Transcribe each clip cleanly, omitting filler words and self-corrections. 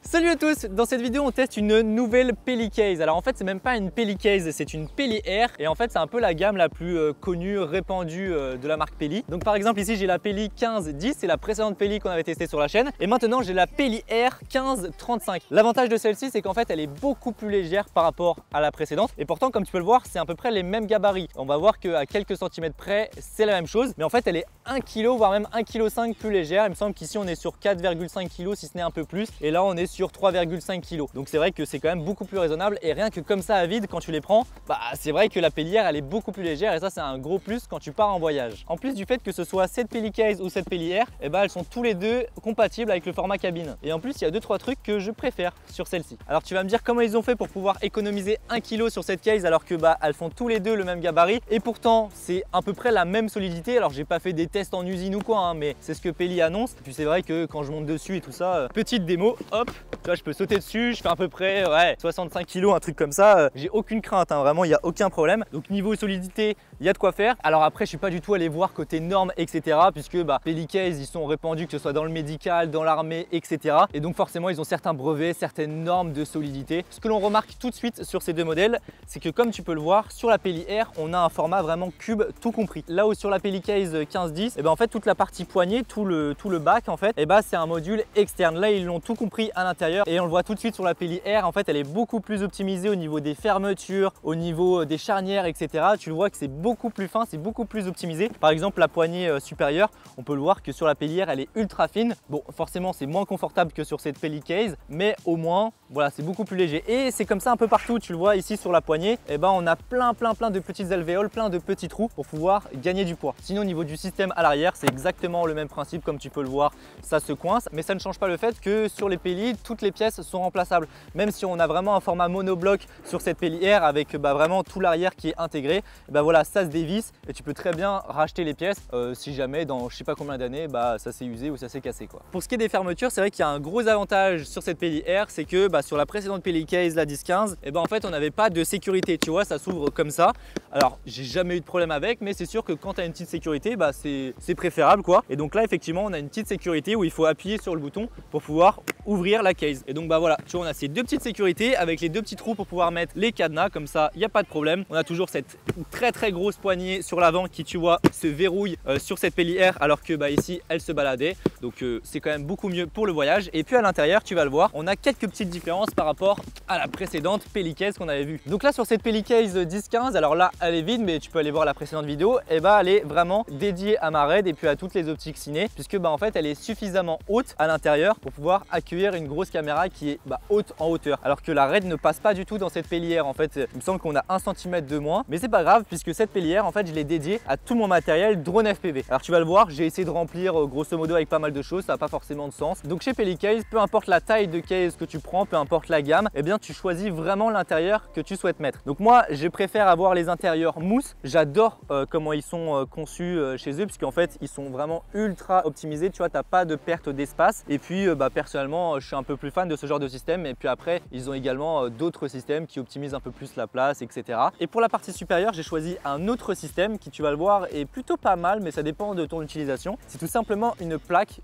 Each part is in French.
Salut à tous, dans cette vidéo on teste une nouvelle Pelli Case. Alors en fait c'est même pas une Pelli Case, c'est une Pelli Air et en fait c'est un peu la gamme la plus connue, répandue de la marque Pelli. Donc par exemple ici j'ai la Pelli 1510, c'est la précédente Pelli qu'on avait testée sur la chaîne et maintenant j'ai la Pelli Air 1535. L'avantage de celle-ci c'est qu'en fait elle est beaucoup plus légère par rapport à la précédente et pourtant comme tu peux le voir c'est à peu près les mêmes gabarits. On va voir qu'à quelques centimètres près c'est la même chose mais en fait elle est 1 kg voire même 1,5 kg plus légère. Il me semble qu'ici on est sur 4,5 kg si ce n'est un peu plus et là on est sur 3,5 kg. Donc c'est vrai que c'est quand même beaucoup plus raisonnable et rien que comme ça à vide quand tu les prends, c'est vrai que la Pelli Air elle est beaucoup plus légère et ça c'est un gros plus quand tu pars en voyage. En plus du fait que ce soit cette Pelli Case ou cette Pelli Air, elles sont tous les deux compatibles avec le format cabine. Et en plus il y a 2-3 trucs que je préfère sur celle-ci. Alors tu vas me dire comment ils ont fait pour pouvoir économiser 1 kg sur cette case alors que elles font tous les deux le même gabarit et pourtant c'est à peu près la même solidité. Alors j'ai pas fait des tests en usine ou quoi mais c'est ce que Pelli annonce. Et puis c'est vrai que quand je monte dessus et tout ça, petite démo, hop, tu vois, je peux sauter dessus, je fais à peu près 65 kg, un truc comme ça. J'ai aucune crainte, vraiment, il n'y a aucun problème. Donc niveau solidité, il y a de quoi faire. Alors après, je suis pas du tout allé voir côté normes, etc. Puisque Pelli Case, ils sont répandus que ce soit dans le médical, dans l'armée, etc. Et donc forcément, ils ont certains brevets, certaines normes de solidité. Ce que l'on remarque tout de suite sur ces deux modèles, c'est que comme tu peux le voir, sur la Pelli Air, on a un format vraiment cube tout compris. Là où sur la Pelli Case 1510, en fait, toute la partie poignée, tout le bac, en fait, c'est un module externe. Là, ils l'ont tout compris à l'intérieur et on le voit tout de suite sur la Pelli Air. En fait, elle est beaucoup plus optimisée au niveau des fermetures, au niveau des charnières, etc. Tu le vois que c'est beaucoup plus fin, c'est beaucoup plus optimisé. Par exemple, la poignée supérieure, on peut le voir que sur la Pelli Air, elle est ultra fine. Bon, forcément, c'est moins confortable que sur cette Pelli Case, mais au moins, voilà, c'est beaucoup plus léger. Et c'est comme ça un peu partout. Tu le vois ici sur la poignée, on a plein de petites alvéoles, plein de petits trous pour pouvoir gagner du poids. Sinon, au niveau du système à l'arrière, c'est exactement le même principe. Comme tu peux le voir, ça se coince, mais ça ne change pas le fait que sur les Pelli, toutes les pièces sont remplaçables. Même si on a vraiment un format monobloc sur cette Pelli Air avec vraiment tout l'arrière qui est intégré, voilà, ça se dévisse et tu peux très bien racheter les pièces si jamais dans je sais pas combien d'années ça s'est usé ou ça s'est cassé quoi. Pour ce qui est des fermetures, c'est vrai qu'il y a un gros avantage sur cette Pelli Air, c'est que sur la précédente Pelli Case, la 10-15, en fait on n'avait pas de sécurité, tu vois, ça s'ouvre comme ça. Alors j'ai jamais eu de problème avec, mais c'est sûr que quand tu as une petite sécurité, c'est préférable quoi. Et donc là effectivement on a une petite sécurité où il faut appuyer sur le bouton pour pouvoir ouvrir la case. Et donc voilà, tu vois, on a ces deux petites sécurités avec les deux petits trous pour pouvoir mettre les cadenas, comme ça il n'y a pas de problème. On a toujours cette très grosse poignée sur l'avant qui, tu vois, se verrouille sur cette Pelli Air alors que ici elle se baladait. Donc c'est quand même beaucoup mieux pour le voyage. Et puis à l'intérieur, tu vas le voir, on a quelques petites différences par rapport à la précédente Pelli Case qu'on avait vue. Donc là sur cette Pelli Case 10-15, alors là elle est vide, mais tu peux aller voir la précédente vidéo, elle est vraiment dédiée à ma RED et puis à toutes les optiques ciné, puisque en fait elle est suffisamment haute à l'intérieur pour pouvoir accueillir une grosse caméra qui est haute en hauteur, alors que la RED ne passe pas du tout dans cette Pelli Air. En fait il me semble qu'on a 1 cm de moins, mais c'est pas grave puisque cette Pelli Air en fait je l'ai dédiée à tout mon matériel drone FPV. Alors tu vas le voir, j'ai essayé de remplir grosso modo avec pas mal de choses, ça n'a pas forcément de sens. Donc chez Pelli Case, peu importe la taille de case que tu prends, peu importe la gamme, tu choisis vraiment l'intérieur que tu souhaites mettre. Donc moi je préfère avoir les intérieurs mousse. J'adore comment ils sont conçus chez eux, puisqu'en fait ils sont vraiment ultra optimisés, tu vois, t'as pas de perte d'espace. Et puis personnellement je suis un peu plus fan de ce genre de système. Et puis après ils ont également d'autres systèmes qui optimisent un peu plus la place, etc. Et pour la partie supérieure, j'ai choisi un autre système qui, tu vas le voir, est plutôt pas mal, mais ça dépend de ton utilisation. C'est tout simplement une plaque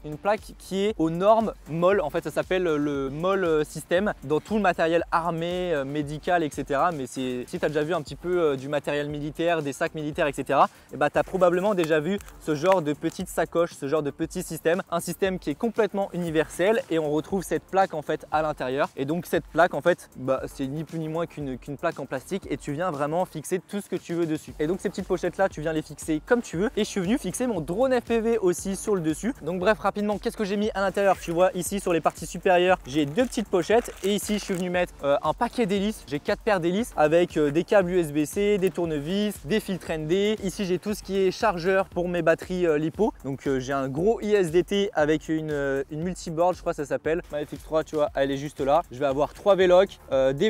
qui est aux normes MOL. En fait ça s'appelle le MOL système dans tout le matériel armé, médical, etc. Mais si tu as déjà vu un petit peu du matériel militaire, des sacs militaires, etc., tu as probablement déjà vu ce genre de petite sacoche, ce genre de petit système, un système qui est complètement universel et on retrouve cette plaque en fait à l'intérieur. Et donc cette plaque en fait c'est ni plus ni moins qu'une plaque en plastique et tu viens vraiment fixer tout ce que tu veux dessus. Et donc ces petites pochettes là, tu viens les fixer comme tu veux. Et je suis venu fixer mon drone FPV aussi sur le dessus. Donc bref, rapidement, qu'est-ce que j'ai mis à l'intérieur? Tu vois ici sur les parties supérieures, j'ai deux petites pochettes et ici je suis venu mettre un paquet d'hélices. J'ai 4 paires d'hélices avec des câbles USB-C, des tournevis, des filtres ND. Ici j'ai tout ce qui est chargeur pour mes batteries LiPo. Donc j'ai un gros ISDT avec une multiboard, je crois que ça s'appelle. Ma FX3, tu vois, elle est juste là. Je vais avoir 3 V-Lock,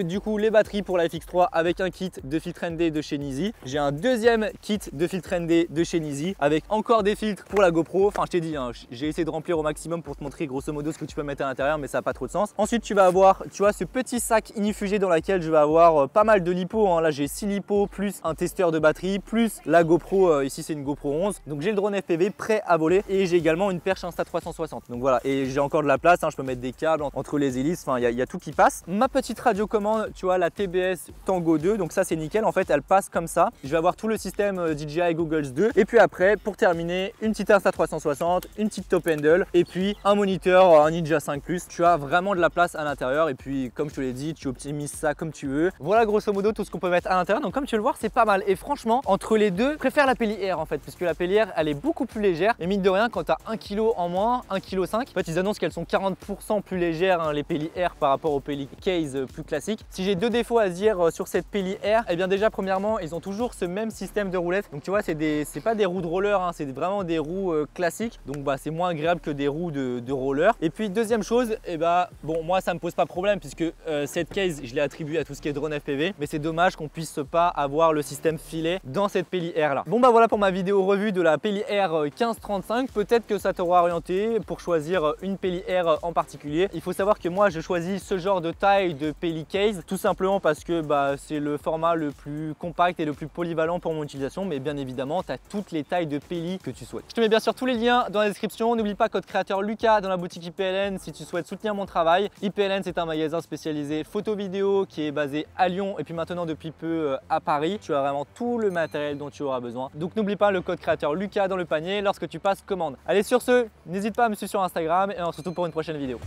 du coup les batteries pour la FX3 avec un kit de filtre ND de chez Nizi. J'ai un deuxième kit de filtre ND de chez Nizi avec encore des filtres pour la GoPro. Enfin je t'ai dit, j'ai essayé de remplir au maximum pour te montrer grosso modo ce que tu peux mettre à l'intérieur, mais ça n'a pas trop de sens. Ensuite tu vas avoir, tu vois, ce petit sac inifugé dans lequel je vais avoir pas mal de lipo. Là j'ai 6 lipo plus un testeur de batterie plus la GoPro. Ici c'est une GoPro 11. Donc j'ai le drone FPV prêt à voler et j'ai également une perche Insta360. Donc voilà, et j'ai encore de la place, je peux mettre des câbles, entre les hélices, enfin il y a tout qui passe. Ma petite radiocommande, tu vois, la TBS Tango 2, donc ça c'est nickel, en fait elle passe comme ça. Je vais avoir tout le système DJI Goggles 2 et puis après pour terminer une petite Insta360, une petite top handle et puis un moniteur, un Ninja 5 Plus. Tu as vraiment de la place à l'intérieur et puis comme je te l'ai dit, tu optimises ça comme tu veux. Voilà grosso modo tout ce qu'on peut mettre à l'intérieur, donc comme tu veux le voir c'est pas mal et franchement entre les deux, je préfère la Peli Air en fait, puisque la Peli Air elle est beaucoup plus légère et mine de rien quand tu as 1 kg en moins, 1,5 kg, en fait ils annoncent qu'elles sont 40% plus légères hein, les Peli Air par rapport aux Peli Case plus classiques. Si j'ai deux défauts à dire sur cette Peli Air, eh bien déjà premièrement ils ont toujours ce même système de roulettes, donc tu vois c'est pas des roues de roller, hein, c'est vraiment des roues classiques, donc bah, c'est moins agréable que des roues de roller. Et puis deuxième chose, eh bah, bon moi ça me pose pas problème puisque cette case je l'ai attribuée à tout ce qui est drone FPV, mais c'est dommage qu'on puisse pas avoir le système filet dans cette Peli Air là. Bon bah voilà pour ma vidéo revue de la Peli Air 1535, peut-être que ça t'aura orienté pour choisir une Peli Air en particulier. Il faut savoir que moi je choisis ce genre de taille de Peli Case tout simplement parce que bah, c'est le format le plus compact et le plus polyvalent pour mon utilisation, mais bien évidemment tu as toutes les tailles de Peli que tu souhaites. Je te mets bien sûr tous les liens dans la description, n'oublie pas code créateur Lucas dans la boutique IPLN si tu souhaites soutenir mon travail. IPLN c'est un magasin spécialisé photo vidéo qui est basé à Lyon et puis maintenant depuis peu à Paris. Tu as vraiment tout le matériel dont tu auras besoin, donc n'oublie pas le code créateur Lucas dans le panier lorsque tu passes commande. Allez sur ce, n'hésite pas à me suivre sur Instagram et on se retrouve pour une prochaine vidéo.